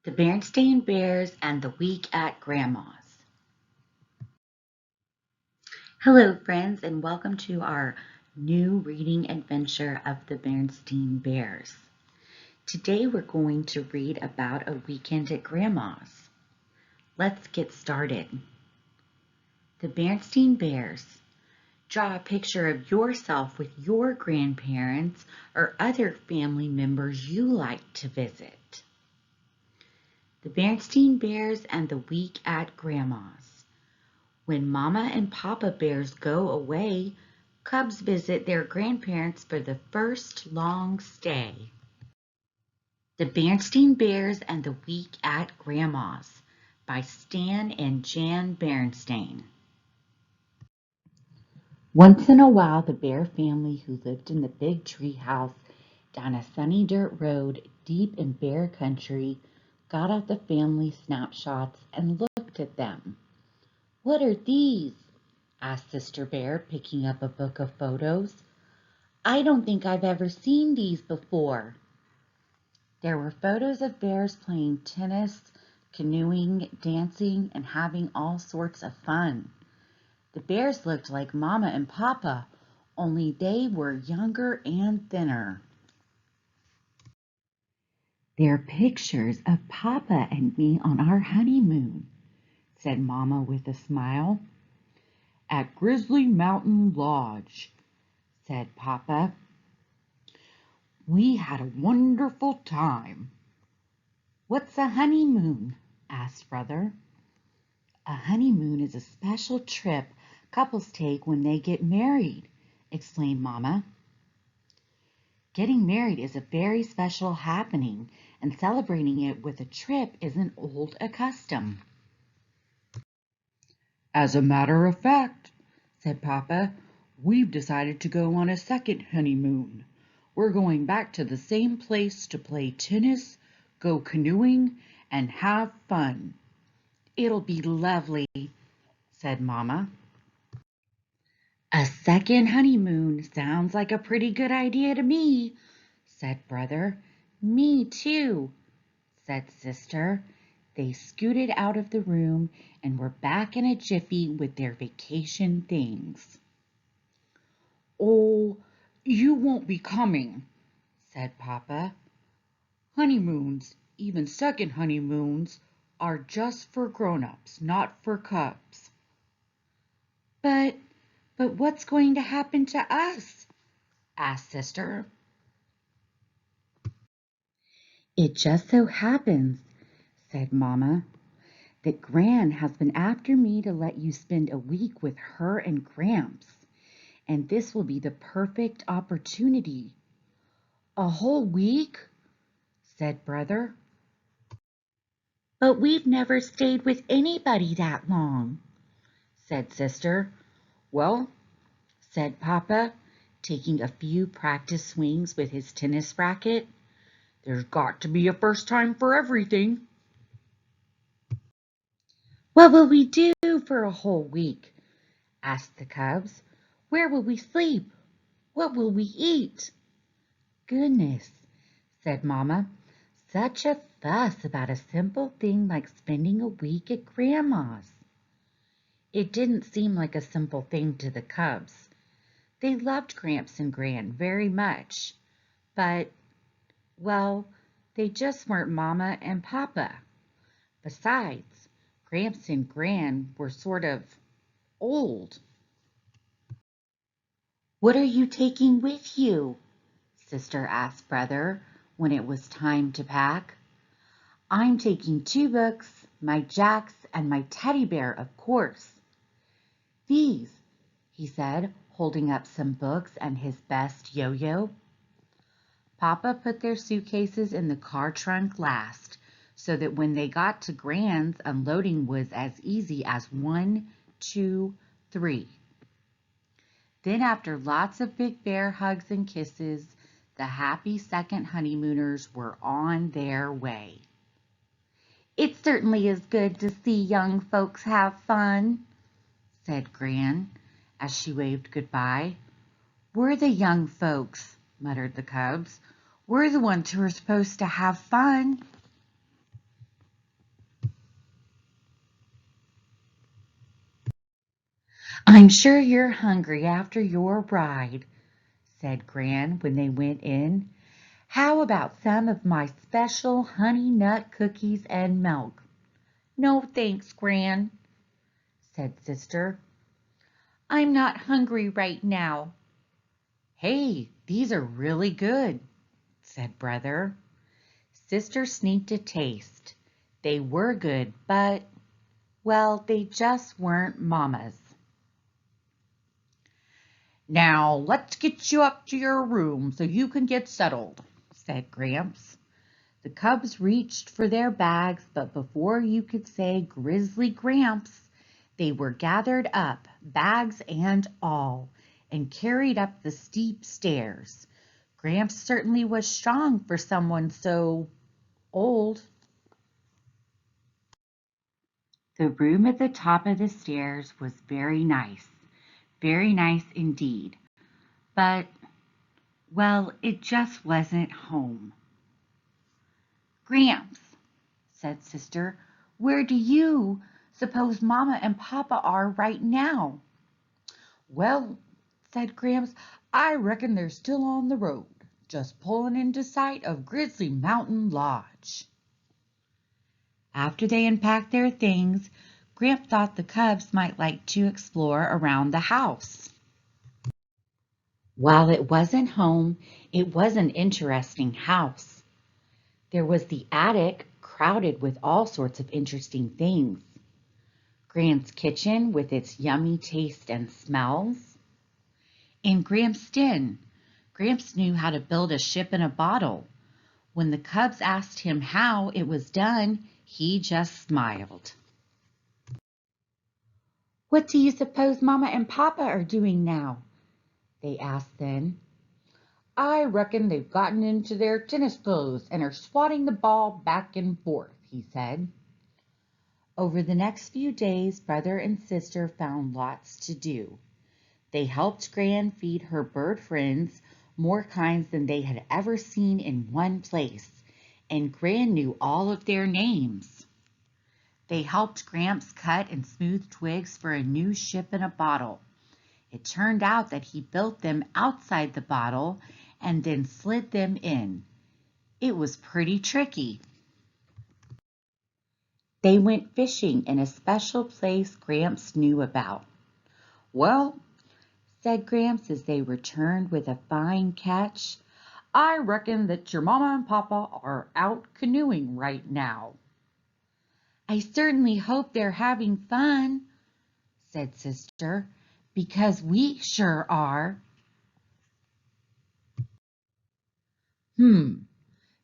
The Berenstain Bears and the Week at Grandma's. Hello, friends, and welcome to our new reading adventure of the Berenstain Bears. Today we're going to read about a weekend at Grandma's. Let's get started. The Berenstain Bears. Draw a picture of yourself with your grandparents or other family members you like to visit. The Berenstain Bears and the Week at Grandma's. When Mama and Papa Bears go away, cubs visit their grandparents for the first long stay. The Berenstain Bears and the Week at Grandma's by Stan and Jan Berenstain. Once in a while, the Bear family who lived in the big tree house down a sunny dirt road deep in Bear country got out the family snapshots and looked at them. "What are these?" asked Sister Bear, picking up a book of photos. "I don't think I've ever seen these before." There were photos of bears playing tennis, canoeing, dancing, and having all sorts of fun. The bears looked like Mama and Papa, only they were younger and thinner. "They're pictures of Papa and me on our honeymoon," said Mama with a smile. "At Grizzly Mountain Lodge," said Papa. "We had a wonderful time." "What's a honeymoon?" asked Brother. "A honeymoon is a special trip couples take when they get married," explained Mama. "Getting married is a very special happening, and celebrating it with a trip is an old custom." "As a matter of fact," said Papa, "we've decided to go on a second honeymoon. We're going back to the same place to play tennis, go canoeing, and have fun." "It'll be lovely," said Mama. "A second honeymoon sounds like a pretty good idea to me," said Brother. "Me too," said Sister. They scooted out of the room and were back in a jiffy with their vacation things. "Oh, you won't be coming," said Papa. "Honeymoons, even second honeymoons, are just for grown-ups, not for cubs." But what's going to happen to us?" asked Sister. "It just so happens," said Mama, "that Gran has been after me to let you spend a week with her and Gramps, and this will be the perfect opportunity." "A whole week?" said Brother. "But we've never stayed with anybody that long," said Sister. "Well," said Papa, taking a few practice swings with his tennis racket, "there's got to be a first time for everything." "What will we do for a whole week?" asked the cubs. "Where will we sleep? What will we eat?" "Goodness," said Mama, "such a fuss about a simple thing like spending a week at Grandma's." It didn't seem like a simple thing to the cubs. They loved Gramps and Gran very much, but, well, they just weren't Mama and Papa. Besides, Gramps and Gran were sort of old. "What are you taking with you?" Sister asked Brother when it was time to pack. "I'm taking 2 books, my jacks, and my teddy bear, of course." "These," he said, holding up some books and his best yo-yo. Papa put their suitcases in the car trunk last, so that when they got to Gran's, unloading was as easy as 1, 2, 3. Then after lots of big bear hugs and kisses, the happy second honeymooners were on their way. "It certainly is good to see young folks have fun," said Gran, as she waved goodbye. "We're the young folks," muttered the cubs. "We're the ones who are supposed to have fun." I'm sure you're hungry after your ride, said Gran when they went in. How about some of my special honey nut cookies and milk? No thanks, Gran, said Sister. I'm not hungry right now. Hey, these are really good, said Brother. Sister sneaked a taste. They were good, but, well, they just weren't Mama's. Now, let's get you up to your room so you can get settled, said Gramps. The cubs reached for their bags, but before you could say Grizzly Gramps, they were gathered up, bags and all, and carried up the steep stairs. Gramps certainly was strong for someone so old. The room at the top of the stairs was very nice indeed. But, well, it just wasn't home. Gramps, said Sister, where do you suppose Mama and Papa are right now? Well, said Gramps, I reckon they're still on the road, just pulling into sight of Grizzly Mountain Lodge. After they unpacked their things, Gramps thought the cubs might like to explore around the house. While it wasn't home, it was an interesting house. There was the attic crowded with all sorts of interesting things. Gramps' kitchen with its yummy taste and smells. In Gramps' den, Gramps knew how to build a ship in a bottle. When the cubs asked him how it was done, he just smiled. What do you suppose Mama and Papa are doing now? They asked then. I reckon they've gotten into their tennis clothes and are swatting the ball back and forth, he said. Over the next few days, Brother and Sister found lots to do. They helped Gran feed her bird friends more kinds than they had ever seen in one place, and Gran knew all of their names. They helped Gramps cut and smooth twigs for a new ship in a bottle. It turned out that he built them outside the bottle and then slid them in. It was pretty tricky. They went fishing in a special place Gramps knew about. Well, said Gramps as they returned with a fine catch, I reckon that your Mama and Papa are out canoeing right now. I certainly hope they're having fun, said Sister, because we sure are.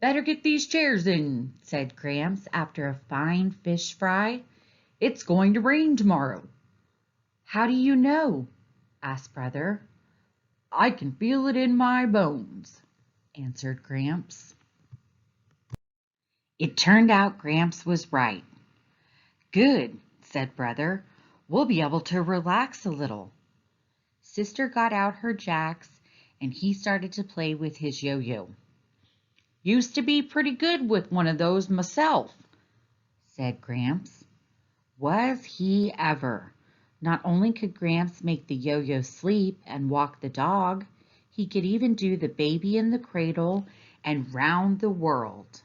Better get these chairs in, said Gramps after a fine fish fry. It's going to rain tomorrow. How do you know? Asked Brother. I can feel it in my bones, answered Gramps. It turned out Gramps was right. Good, said Brother. We'll be able to relax a little. Sister got out her jacks and he started to play with his yo-yo. Used to be pretty good with one of those myself, said Gramps. Was he ever? Not only could Gramps make the yo-yo sleep and walk the dog, he could even do the baby in the cradle and round the world.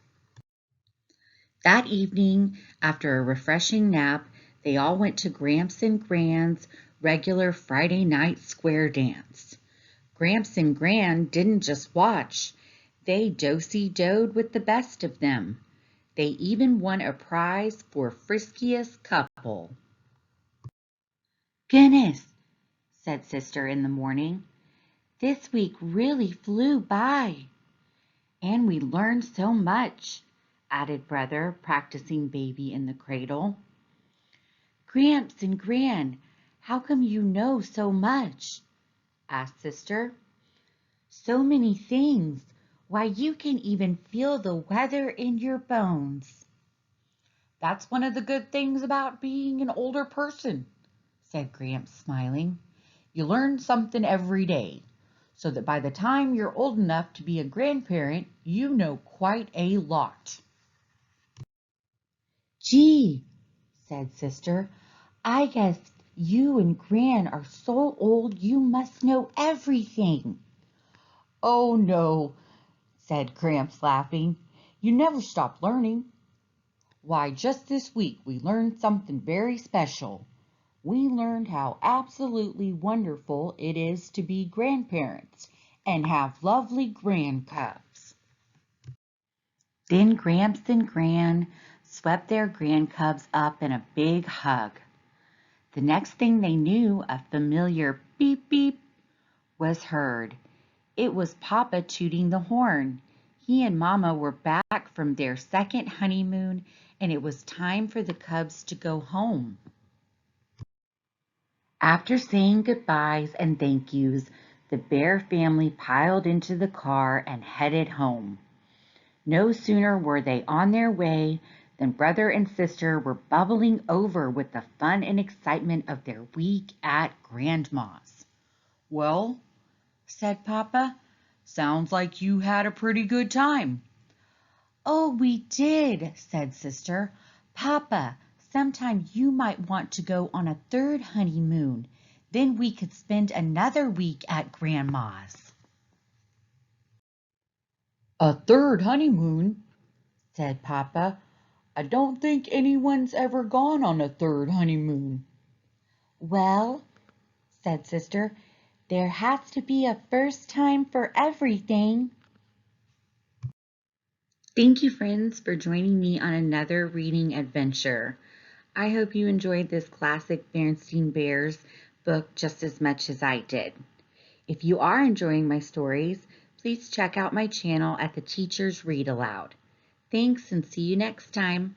That evening, after a refreshing nap, they all went to Gramps and Gran's regular Friday night square dance. Gramps and Gran didn't just watch. They do-si-doed with the best of them. They even won a prize for friskiest couple. Goodness, said Sister in the morning. This week really flew by. And we learned so much, added Brother, practicing baby in the cradle. Gramps and Gran, how come you know so much? Asked Sister. So many things. Why, you can even feel the weather in your bones. That's one of the good things about being an older person, said Gramps, smiling. You learn something every day, so that by the time you're old enough to be a grandparent, you know quite a lot. Gee, said Sister, I guess You and Gran are so old you must know everything." "Oh, no," said Gramps, laughing. "You never stop learning. Why, just this week we learned something very special. We learned how absolutely wonderful it is to be grandparents and have lovely grandcubs." Then Gramps and Gran swept their grandcubs up in a big hug. The next thing they knew, a familiar beep beep was heard. It was Papa tooting the horn. He and Mama were back from their second honeymoon, and it was time for the cubs to go home. After saying goodbyes and thank yous, the Bear family piled into the car and headed home. No sooner were they on their way than brother and sister were bubbling over with the fun and excitement of their week at Grandma's. "Well," said Papa, "sounds like you had a pretty good time." "Oh, we did," said Sister. "Papa, sometime you might want to go on a third honeymoon. Then we could spend another week at Grandma's." "A third honeymoon?" said Papa. "I don't think anyone's ever gone on a third honeymoon." "Well," said Sister, "there has to be a first time for everything." Thank you, friends, for joining me on another reading adventure. I hope you enjoyed this classic Berenstain Bears book just as much as I did. If you are enjoying my stories, please check out my channel at the Teachers Read Aloud. Thanks, and see you next time.